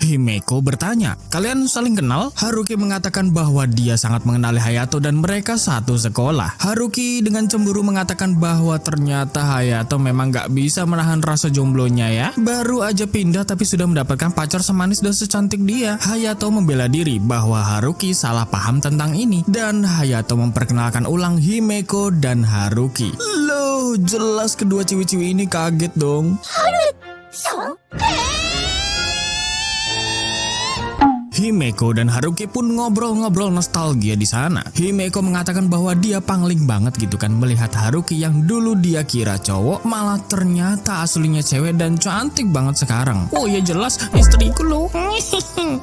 Himeko bertanya, "Kalian saling kenal?" Haruki mengatakan bahwa dia sangat mengenali Hayato dan mereka satu sekolah. Haruki dengan cemburu mengatakan bahwa ternyata Hayato memang gak bisa menahan rasa jomblonya ya. Baru aja pindah tapi sudah mendapatkan pacar semanis dan secantik dia. Hayato membela diri bahwa Haruki salah paham tentang ini dan Hayato memperkenalkan ulang Himeko dan Haruki. Loh, jelas kedua ciwi-ciwi ini kaget dong. Himeko dan Haruki pun ngobrol-ngobrol nostalgia di sana. Himeko mengatakan bahwa dia pangling banget gitu kan melihat Haruki yang dulu dia kira cowok malah ternyata aslinya cewek dan cantik banget sekarang. Oh ya jelas istriku loh.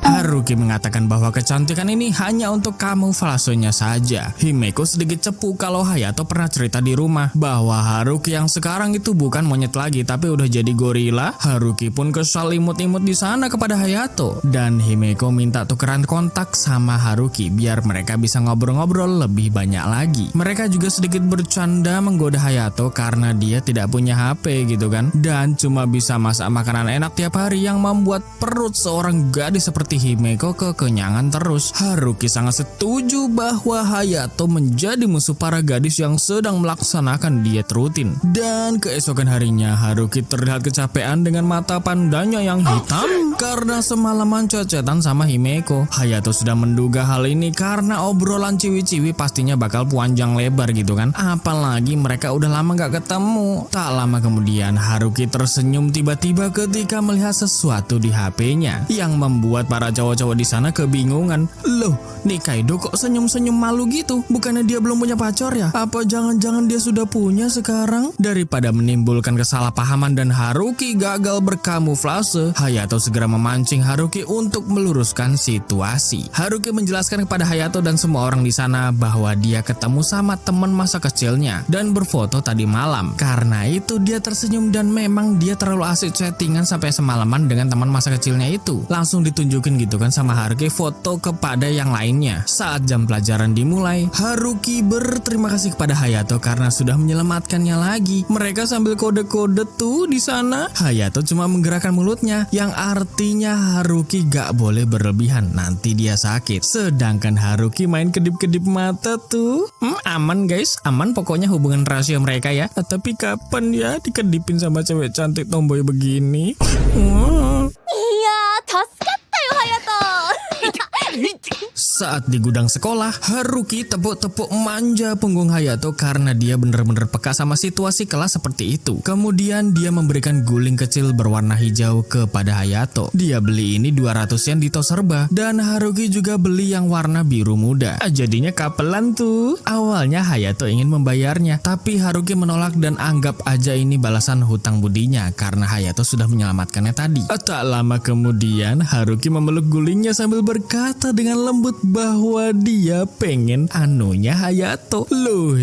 Haruki mengatakan bahwa kecantikan ini hanya untuk kamuflasenya saja. Himeko sedikit cepu kalau Hayato pernah cerita di rumah bahwa Haruki yang sekarang itu bukan monyet lagi tapi udah jadi gorila. Haruki pun kesal imut-imut di sana kepada Hayato dan Himeko minta tukeran kontak sama Haruki biar mereka bisa ngobrol-ngobrol lebih banyak lagi. Mereka juga sedikit bercanda menggoda Hayato karena dia tidak punya HP gitu kan dan cuma bisa masak makanan enak tiap hari yang membuat perut seorang gadis seperti Himeko kekenyangan terus. Haruki sangat setuju bahwa Hayato menjadi musuh para gadis yang sedang melaksanakan diet rutin. Dan keesokan harinya Haruki terlihat kecapean dengan mata pandanya yang hitam karena semalaman cocetan sama Himeko. Hayato sudah menduga hal ini karena obrolan ciwi-ciwi pastinya bakal panjang lebar gitu kan. Apalagi mereka udah lama gak ketemu. Tak lama kemudian Haruki tersenyum tiba-tiba ketika melihat sesuatu di HP-nya yang membuat para cowok-cowok di sana kebingungan. Loh, nih Kaido kok senyum-senyum malu gitu? Bukannya dia belum punya pacar ya? Apa jangan-jangan dia sudah punya sekarang? Daripada menimbulkan kesalahpahaman dan Haruki gagal berkamuflase, Hayato segera memancing Haruki untuk meluruskan situasi. Haruki menjelaskan kepada Hayato dan semua orang di sana bahwa dia ketemu sama teman masa kecilnya dan berfoto tadi malam. Karena itu dia tersenyum dan memang dia terlalu asik chattingan sampai semalaman dengan teman masa kecilnya itu. Langsung ditunjukin gitu kan sama Haruki foto kepada yang lainnya. Saat jam pelajaran dimulai, Haruki berterima kasih kepada Hayato karena sudah menyelamatkannya lagi. Mereka sambil kode-kode tuh di sana. Hayato cuma menggerakkan mulutnya yang artinya Haruki gak boleh berlebihan, nanti dia sakit. Sedangkan Haruki main kedip-kedip mata tuh. Aman guys, aman pokoknya hubungan rahasia mereka ya. Tapi kapan ya dikedipin sama cewek cantik tomboy begini? Iya, 助かったよ、Hayato. Saat di gudang sekolah, Haruki tepuk-tepuk manja punggung Hayato karena dia benar-benar peka sama situasi kelas seperti itu. Kemudian dia memberikan guling kecil berwarna hijau kepada Hayato. Dia beli ini 200 yen di Toserba dan Haruki juga beli yang warna biru muda. Jadinya kapelan tuh. Awalnya Hayato ingin membayarnya, tapi Haruki menolak dan anggap aja ini balasan hutang budinya karena Hayato sudah menyelamatkannya tadi. Tak lama kemudian Haruki memeluk gulingnya sambil berkata dengan lembut bahwa dia pengen anunya Hayato. Loh,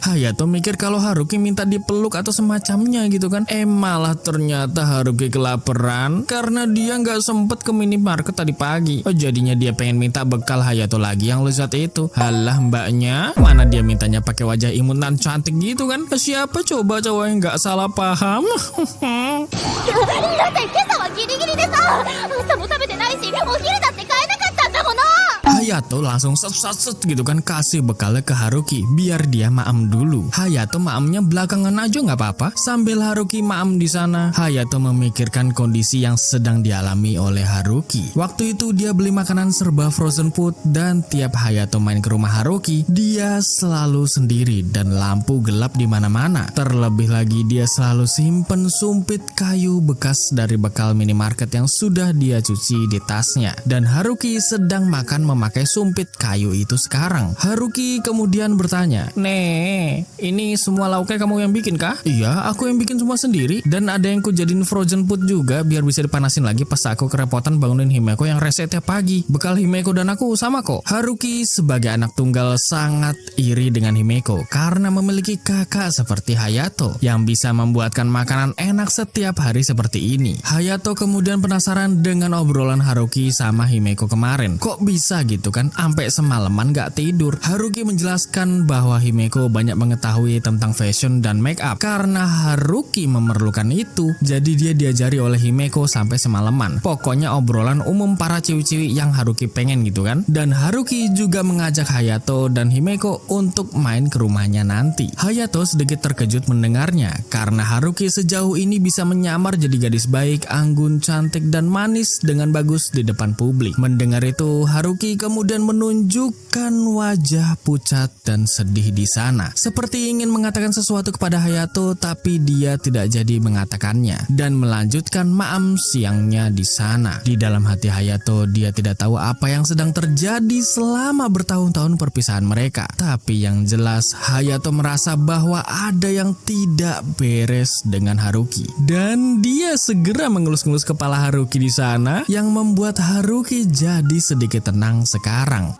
Hayato mikir kalau Haruki minta dipeluk atau semacamnya gitu kan. Malah ternyata Haruki kelaparan karena dia nggak sempet ke minimarket tadi pagi. Jadinya dia pengen minta bekal Hayato lagi yang lezat itu. Halah mbaknya, mana dia mintanya pakai wajah imut dan cantik gitu kan. Siapa coba cowok yang nggak salah paham? だって今朝はギリギリでさ、朝も食べてないし、お昼だって買えなかったんだもの。 Hayato langsung set gitu kan kasih bekalnya ke Haruki biar dia maem dulu. Hayato maemnya belakangan aja nggak apa-apa. Sambil Haruki maem di sana, Hayato memikirkan kondisi yang sedang dialami oleh Haruki. Waktu itu dia beli makanan serba frozen food dan tiap Hayato main ke rumah Haruki, dia selalu sendiri dan lampu gelap di mana-mana. Terlebih lagi dia selalu simpen sumpit kayu bekas dari bekal minimarket yang sudah dia cuci di tasnya. Dan Haruki sedang makan memakai sumpit kayu itu sekarang. Haruki kemudian bertanya, "Nek, ini semua lauknya kamu yang bikin kah?" "Iya, aku yang bikin semua sendiri. Dan ada yang ku jadiin frozen food juga biar bisa dipanasin lagi pas aku kerepotan bangunin Himeko yang rese tiap pagi. Bekal Himeko dan aku sama kok." Haruki sebagai anak tunggal sangat iri dengan Himeko karena memiliki kakak seperti Hayato yang bisa membuatkan makanan enak setiap hari seperti ini. Hayato kemudian penasaran dengan obrolan Haruki sama Himeko kemarin. Kok bisa gitu kan, sampai semalaman gak tidur. Haruki menjelaskan bahwa Himeko banyak mengetahui tentang fashion dan make up. Karena Haruki memerlukan itu, jadi dia diajari oleh Himeko sampai semalaman. Pokoknya obrolan umum para ciwi-ciwi yang Haruki pengen gitu kan. Dan Haruki juga mengajak Hayato dan Himeko untuk main ke rumahnya nanti. Hayato sedikit terkejut mendengarnya karena Haruki sejauh ini bisa menyamar jadi gadis baik, anggun, cantik, dan manis dengan bagus di depan publik. Mendengar itu, Haruki kemudian menunjukkan wajah pucat dan sedih di sana. Seperti ingin mengatakan sesuatu kepada Hayato, tapi dia tidak jadi mengatakannya dan melanjutkan maam siangnya di sana. Di dalam hati Hayato, dia tidak tahu apa yang sedang terjadi selama bertahun-tahun perpisahan mereka. Tapi yang jelas, Hayato merasa bahwa ada yang tidak beres dengan Haruki. Dan dia segera mengelus-ngelus kepala Haruki di sana yang membuat Haruki jadi sedikit tenang sekarang.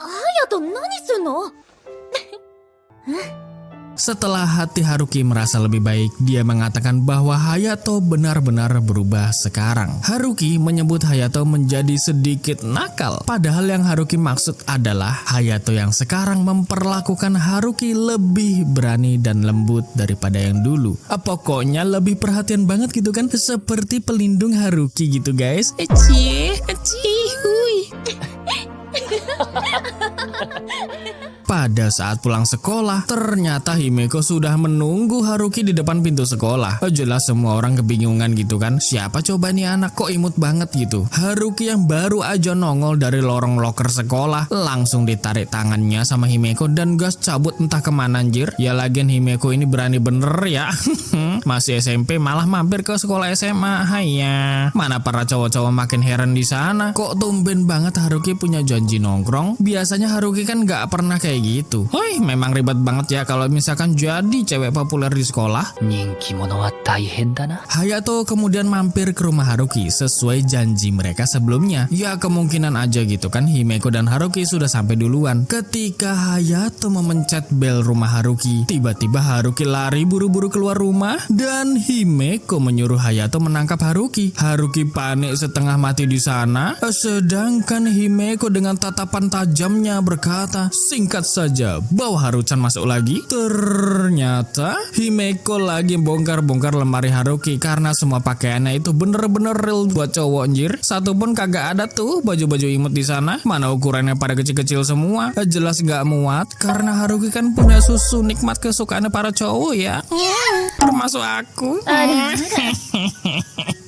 隼人何すんの？ Setelah hati Haruki merasa lebih baik, dia mengatakan bahwa Hayato benar-benar berubah sekarang. Haruki menyebut Hayato menjadi sedikit nakal. Padahal yang Haruki maksud adalah Hayato yang sekarang memperlakukan Haruki lebih berani dan lembut daripada yang dulu. Pokoknya lebih perhatian banget gitu kan. Seperti pelindung Haruki gitu guys. Pada saat pulang sekolah, ternyata Himeko sudah menunggu Haruki di depan pintu sekolah. Jelas semua orang kebingungan gitu kan. Siapa coba nih anak kok imut banget gitu. Haruki yang baru aja nongol dari lorong loker sekolah langsung ditarik tangannya sama Himeko dan gas cabut entah kemana anjir. Ya lagian Himeko ini berani bener ya. Masih SMP malah mampir ke sekolah SMA. Haiya. Mana para cowok-cowok makin heran di sana. Kok tumben banget Haruki punya janji nongkrong? Biasanya Haruki kan gak pernah kayak gitu. Hoi, memang ribet banget ya kalau misalkan jadi cewek populer di sekolah. Hayato kemudian mampir ke rumah Haruki sesuai janji mereka sebelumnya. Ya kemungkinan aja gitu kan Himeko dan Haruki sudah sampai duluan. Ketika Hayato memencet bel rumah Haruki, tiba-tiba Haruki lari buru-buru keluar rumah dan Himeko menyuruh Hayato menangkap Haruki. Haruki panik setengah mati di sana, sedangkan Himeko dengan tatapan tajamnya berkata, "Singkat saja, bawa Haruchan masuk lagi." Ternyata Himeko lagi bongkar-bongkar lemari Haruki karena semua pakaiannya itu bener-bener real buat cowok anjir. Satu pun kagak ada tuh baju-baju imut di sana. Mana ukurannya pada kecil-kecil semua. Jelas gak muat karena Haruki kan punya susu nikmat kesukaannya para cowok ya. Termasuk aku.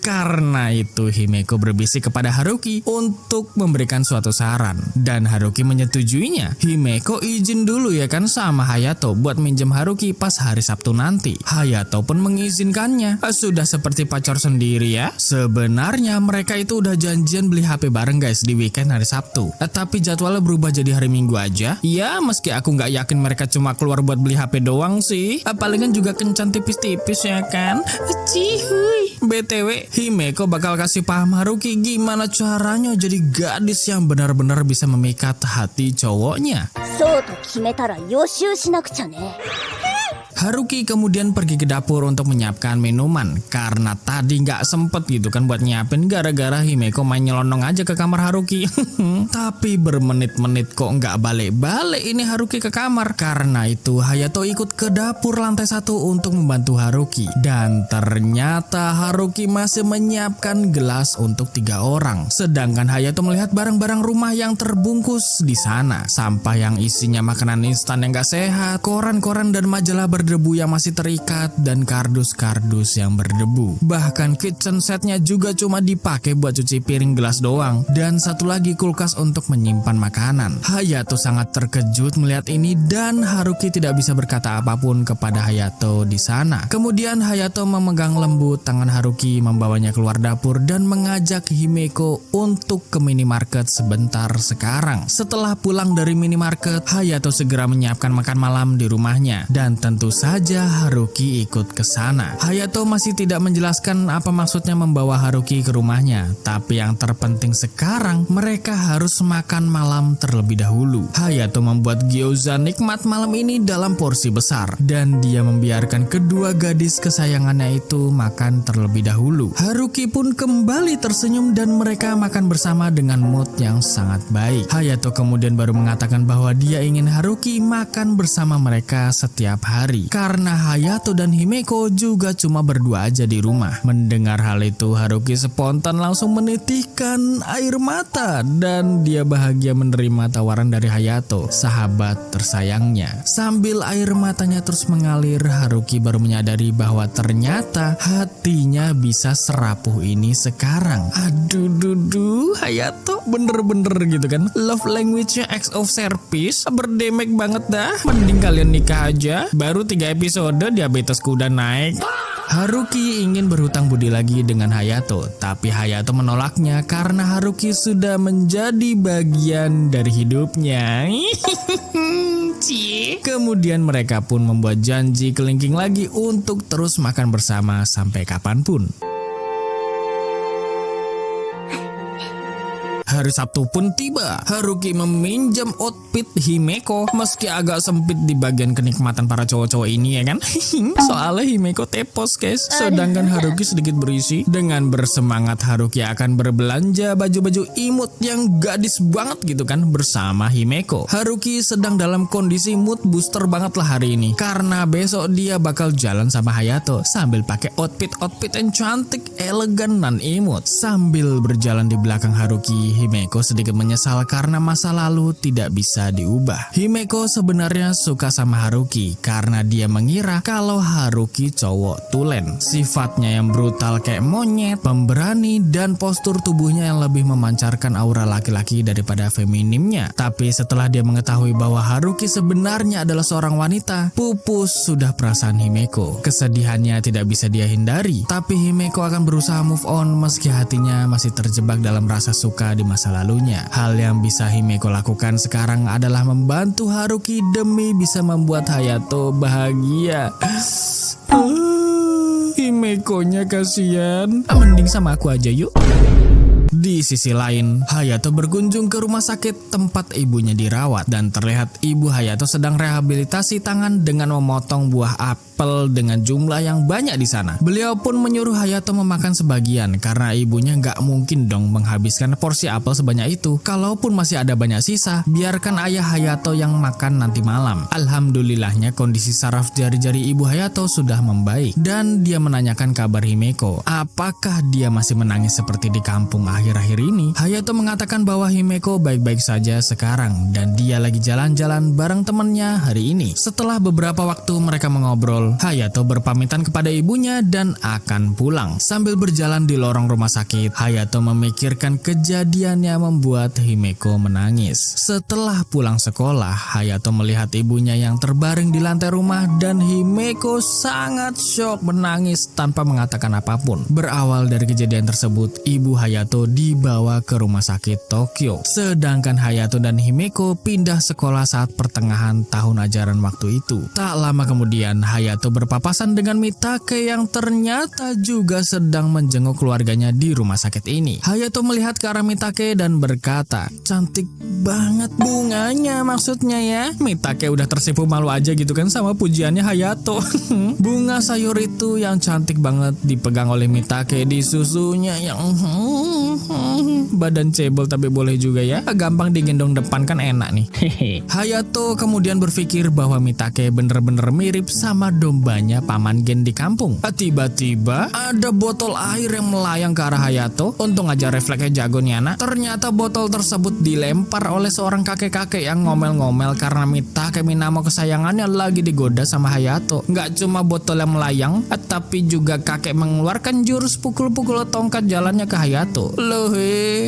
Karena itu Himeko berbisik kepada Haruki untuk memberikan suatu saran. Dan Haruki menyetujuinya. Himeko izin dulu ya kan sama Hayato buat minjem Haruki pas hari Sabtu nanti. Hayato pun mengizinkannya. Sudah seperti pacar sendiri ya. Sebenarnya mereka itu udah janjian beli HP bareng guys di weekend hari Sabtu. Tapi jadwalnya berubah jadi hari Minggu aja. Ya meski aku gak yakin mereka cuma keluar buat beli HP doang sih. Palingan juga kencan tipis-tipis ya kan. Cihuy. BTW Himeko bakal kasih paham Haruki gimana caranya jadi gadis yang benar-benar bisa memikat hati cowoknya. そうと決めたら予習しなくちゃね。 Haruki kemudian pergi ke dapur untuk menyiapkan minuman karena tadi nggak sempet gitu kan buat nyiapin gara-gara Himeko main nyelonong aja ke kamar Haruki. Tapi bermenit-menit kok nggak balik-balik ini Haruki ke kamar. Karena itu Hayato ikut ke dapur lantai 1 untuk membantu Haruki. Dan ternyata Haruki masih menyiapkan gelas untuk 3 orang. Sedangkan Hayato melihat barang-barang rumah yang terbungkus di sana. Sampah yang isinya makanan instan yang nggak sehat, koran-koran dan majalah berdebu yang masih terikat, dan kardus-kardus yang berdebu. Bahkan kitchen setnya juga cuma dipakai buat cuci piring gelas doang. Dan satu lagi kulkas untuk menyimpan makanan. Hayato sangat terkejut melihat ini dan Haruki tidak bisa berkata apapun kepada Hayato di sana. Kemudian Hayato memegang lembut tangan Haruki, membawanya keluar dapur dan mengajak Himeko untuk ke minimarket sebentar sekarang. Setelah pulang dari minimarket, Hayato segera menyiapkan makan malam di rumahnya. Dan tentu saja Haruki ikut ke sana. Hayato masih tidak menjelaskan apa maksudnya membawa Haruki ke rumahnya, tapi yang terpenting sekarang mereka harus makan malam terlebih dahulu. Hayato membuat gyoza nikmat malam ini dalam porsi besar dan dia membiarkan kedua gadis kesayangannya itu makan terlebih dahulu. Haruki pun kembali tersenyum dan mereka makan bersama dengan mood yang sangat baik. Hayato kemudian baru mengatakan bahwa dia ingin Haruki makan bersama mereka setiap hari karena Hayato dan Himeko juga cuma berdua aja di rumah. Mendengar hal itu, Haruki spontan langsung menitikkan air mata dan dia bahagia menerima tawaran dari Hayato, sahabat tersayangnya. Sambil air matanya terus mengalir, Haruki baru menyadari bahwa ternyata hatinya bisa serapuh ini sekarang. Aduh dudu, Hayato bener-bener gitu kan, love language-nya acts of service, berdemek banget dah. Mending kalian nikah aja, baru 3 episode diabetesku udah naik. Haruki ingin berhutang budi lagi dengan Hayato, tapi Hayato menolaknya karena Haruki sudah menjadi bagian dari hidupnya. Kemudian mereka pun membuat janji kelingking lagi untuk terus makan bersama sampai kapanpun. Hari Sabtu pun tiba. Haruki meminjam outfit Himeko meski agak sempit di bagian kenikmatan para cowok-cowok ini ya kan. Soalnya Himeko tepos guys, sedangkan Haruki sedikit berisi. Dengan bersemangat Haruki akan berbelanja baju-baju imut yang gadis banget gitu kan bersama Himeko. Haruki sedang dalam kondisi mood booster banget lah hari ini karena besok dia bakal jalan sama Hayato sambil pakai outfit yang cantik, elegan dan imut. Sambil berjalan di belakang Haruki, Himeko sedikit menyesal karena masa lalu tidak bisa diubah. Himeko sebenarnya suka sama Haruki karena dia mengira kalau Haruki cowok tulen. Sifatnya yang brutal kayak monyet, pemberani, dan postur tubuhnya yang lebih memancarkan aura laki-laki daripada feminimnya. Tapi setelah dia mengetahui bahwa Haruki sebenarnya adalah seorang wanita, pupus sudah perasaan Himeko. Kesedihannya tidak bisa dia hindari, tapi Himeko akan berusaha move on meski hatinya masih terjebak dalam rasa suka di masa lalunya. Hal yang bisa Himeko lakukan sekarang adalah membantu Haruki demi bisa membuat Hayato bahagia. Himekonya kasihan. Mending sama aku aja yuk. Di sisi lain, Hayato berkunjung ke rumah sakit tempat ibunya dirawat dan terlihat ibu Hayato sedang rehabilitasi tangan dengan memotong buah apel dengan jumlah yang banyak di sana. Beliau pun menyuruh Hayato memakan sebagian karena ibunya nggak mungkin dong menghabiskan porsi apel sebanyak itu. Kalaupun masih ada banyak sisa, biarkan ayah Hayato yang makan nanti malam. Alhamdulillahnya kondisi saraf jari-jari ibu Hayato sudah membaik dan dia menanyakan kabar Himeko. Apakah dia masih menangis seperti di kampung akhir-akhir ini? Hayato mengatakan bahwa Himeko baik-baik saja sekarang dan dia lagi jalan-jalan bareng temannya hari ini. Setelah beberapa waktu mereka mengobrol, Hayato berpamitan kepada ibunya dan akan pulang. Sambil berjalan di lorong rumah sakit, Hayato memikirkan kejadian yang membuat Himeko menangis. Setelah pulang sekolah, Hayato melihat ibunya yang terbaring di lantai rumah dan Himeko sangat syok menangis tanpa mengatakan apapun. Berawal dari kejadian tersebut, ibu Hayato dibawa ke rumah sakit Tokyo. Sedangkan Hayato dan Himeko pindah sekolah saat pertengahan tahun ajaran waktu itu. Tak lama kemudian, Hayato berpapasan dengan Mitake yang ternyata juga sedang menjenguk keluarganya di rumah sakit ini. Hayato melihat ke arah Mitake dan berkata, "Cantik banget bunganya maksudnya ya." Mitake udah tersipu malu aja gitu kan sama pujiannya Hayato. Bunga sayur itu yang cantik banget dipegang oleh Mitake di susunya yang badan cebol tapi boleh juga ya. Gampang digendong depan kan enak nih. Hayato kemudian berpikir bahwa Mitake bener-bener mirip sama dombanya Paman Gen di kampung. Tiba-tiba ada botol air yang melayang ke arah Hayato. Untung aja refleksnya jago nih anak. Ternyata botol tersebut dilempar oleh seorang kakek-kakek yang ngomel-ngomel karena Mitake Minamo kesayangannya lagi digoda sama Hayato. Nggak cuma botol yang melayang, tapi juga kakek mengeluarkan jurus pukul-pukul tongkat jalannya ke Hayato. Loh,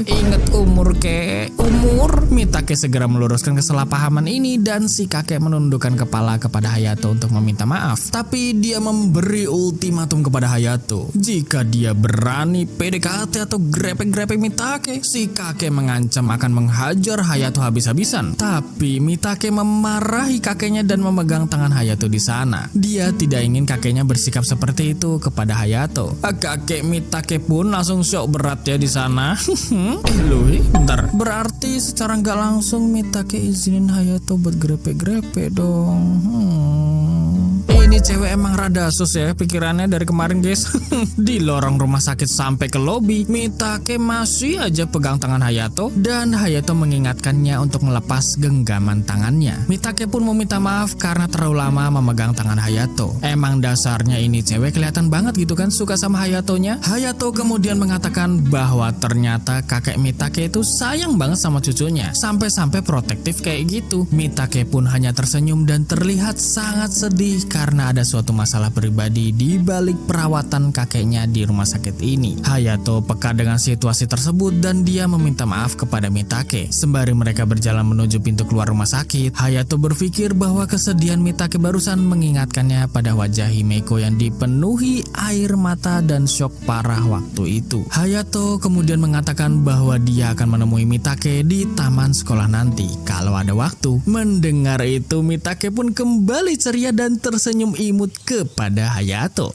inget umur kek. Umur Mitake segera meluruskan kesalahpahaman ini dan si kakek menundukkan kepala kepada Hayato untuk meminta maaf. Tapi dia memberi ultimatum kepada Hayato. Jika dia berani PDKT atau grepe-grepe Mitake, si kakek mengancam akan menghajar Hayato habis-habisan. Tapi Mitake memarahi kakeknya dan memegang tangan Hayato di sana. Dia tidak ingin kakeknya bersikap seperti itu kepada Hayato. Kakek Mitake pun langsung shock berat ya di sana. Bentar. Berarti secara nggak langsung Mitake izinin Hayato buat grepe-grepe dong. Ini cewek emang rada sus ya pikirannya dari kemarin guys. Di lorong rumah sakit sampai ke lobi, Mitake masih aja pegang tangan Hayato dan Hayato mengingatkannya untuk melepas genggaman tangannya. Mitake pun meminta maaf karena terlalu lama memegang tangan Hayato. Emang dasarnya ini cewek kelihatan banget gitu kan suka sama Hayatonya. Hayato kemudian mengatakan bahwa ternyata kakek Mitake itu sayang banget sama cucunya, sampai-sampai protektif kayak gitu. Mitake pun hanya tersenyum dan terlihat sangat sedih karena ada suatu masalah pribadi di balik perawatan kakeknya di rumah sakit ini. Hayato peka dengan situasi tersebut dan dia meminta maaf kepada Mitake. Sembari mereka berjalan menuju pintu keluar rumah sakit, Hayato berpikir bahwa kesedihan Mitake barusan mengingatkannya pada wajah Himeko yang dipenuhi air mata dan syok parah waktu itu. Hayato kemudian mengatakan bahwa dia akan menemui Mitake di taman sekolah nanti kalau ada waktu. Mendengar itu, Mitake pun kembali ceria dan tersenyum imut kepada Hayato.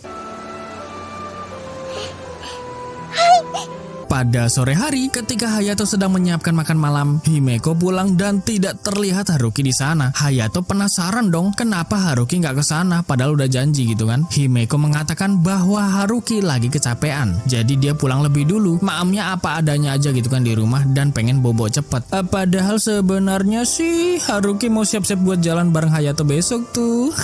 Pada sore hari, ketika Hayato sedang menyiapkan makan malam, Himeko pulang dan tidak terlihat Haruki di sana. Hayato penasaran dong, kenapa Haruki nggak ke sana padahal udah janji gitu kan. Himeko mengatakan bahwa Haruki lagi kecapean, jadi dia pulang lebih dulu. Maamnya apa adanya aja gitu kan di rumah dan pengen bobo cepet. Padahal sebenarnya sih Haruki mau siap-siap buat jalan bareng Hayato besok tuh.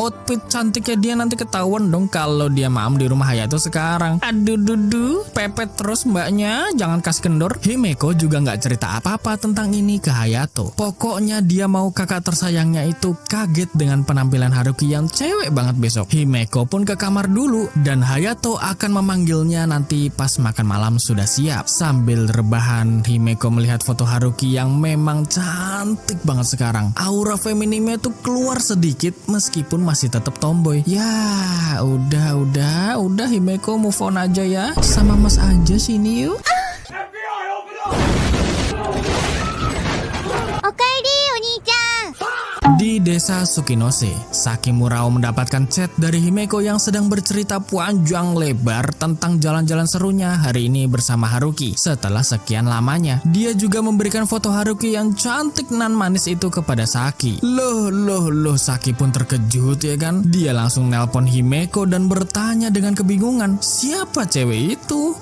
Outfit cantiknya dia nanti ketahuan dong kalau dia maam di rumah Hayato sekarang. Aduh dudu, pepet terus mbaknya, jangan kasih kendor. Himeko juga nggak cerita apa-apa tentang ini ke Hayato. Pokoknya dia mau kakak tersayangnya itu kaget dengan penampilan Haruki yang cewek banget besok. Himeko pun ke kamar dulu dan Hayato akan memanggilnya nanti pas makan malam sudah siap. Sambil rebahan, Himeko melihat foto Haruki yang memang cantik banget sekarang. Aura feminimnya tuh keluar sedikit meskipun masih tetap tomboy. Ya, udah Himeko move on aja ya. Sama Mas aja sini yuk. Okaeri, Oni-chan. Di desa Sukinose, Saki Murao mendapatkan chat dari Himeko yang sedang bercerita panjang lebar tentang jalan-jalan serunya hari ini bersama Haruki. Setelah sekian lamanya, dia juga memberikan foto Haruki yang cantik nan manis itu kepada Saki. Loh, Saki pun terkejut ya kan. Dia langsung nelpon Himeko dan bertanya dengan kebingungan, siapa cewek itu?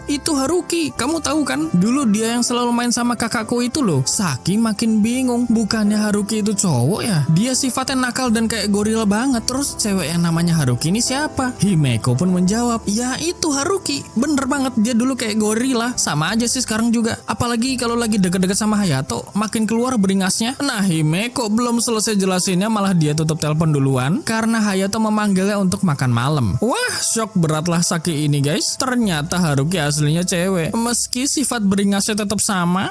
Itu Haruki, kamu tahu kan? Dulu dia yang selalu main sama kakakku itu loh. Saki makin bingung, bukannya Haruki itu cowok ya? Dia sifatnya nakal dan kayak gorila banget. Terus cewek yang namanya Haruki ini siapa? Himeko pun menjawab, ya itu Haruki. Bener banget, dia dulu kayak gorila. Sama aja sih sekarang juga. Apalagi kalau lagi deket-deket sama Hayato, makin keluar beringasnya. Nah, Himeko belum selesai jelasinnya malah dia tutup telepon duluan karena Hayato memanggilnya untuk makan malam. Wah, shock beratlah Saki ini guys. Ternyata Haruki aslinya cewek, meski sifat beringasnya tetap sama.